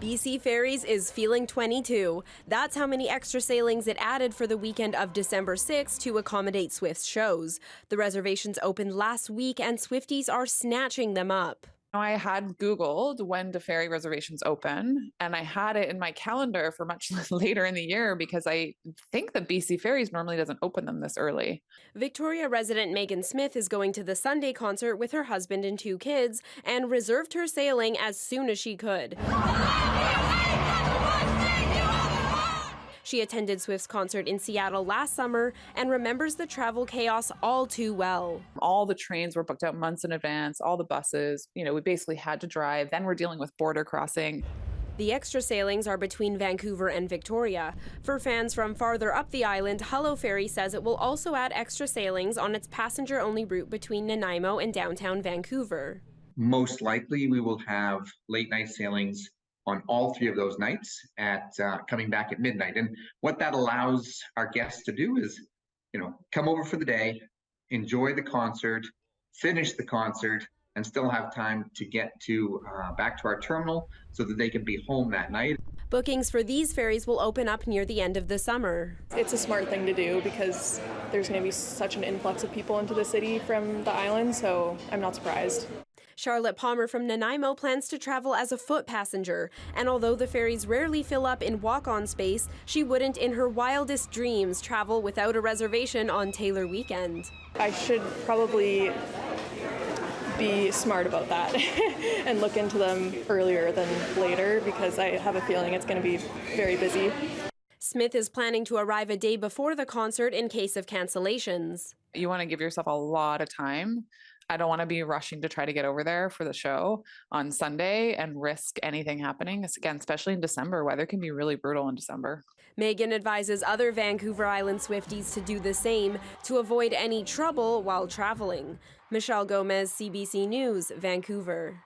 BC Ferries is feeling 22. That's how many extra sailings it added for the weekend of December 6th to accommodate Swift's shows. The reservations opened last week and Swifties are snatching them up. I had Googled when do ferry reservations open, and I had it in my calendar for much later in the year because I think that BC Ferries normally doesn't open them this early. Victoria resident Megan Smith is going to the Sunday concert with her husband and 2 kids and reserved her sailing as soon as she could. She attended Swift's concert in Seattle last summer and remembers the travel chaos all too well. All the trains were booked out months in advance, all the buses, we basically had to drive. Then we're dealing with border crossing. The extra sailings are between Vancouver and Victoria. For fans from farther up the island, Hullo Ferry says it will also add extra sailings on its passenger-only route between Nanaimo and downtown Vancouver. Most likely we will have late-night sailings on all 3 of those nights at coming back at midnight. And what that allows our guests to do is, come over for the day, enjoy the concert, finish the concert, and still have time to get to back to our terminal so that they can be home that night. Bookings for these ferries will open up near the end of the summer. It's a smart thing to do because there's going to be such an influx of people into the city from the island, so I'm not surprised. Charlotte Palmer from Nanaimo plans to travel as a foot passenger, and although the ferries rarely fill up in walk-on space, she wouldn't in her wildest dreams travel without a reservation on Taylor weekend. I should probably be smart about that and look into them earlier than later because I have a feeling it's going to be very busy. Smith is planning to arrive a day before the concert in case of cancellations. You want to give yourself a lot of time. I don't want to be rushing to try to get over there for the show on Sunday and risk anything happening. Again, especially in December, weather can be really brutal in December. Megan advises other Vancouver Island Swifties to do the same to avoid any trouble while traveling. Michelle Gomez, CBC News, Vancouver.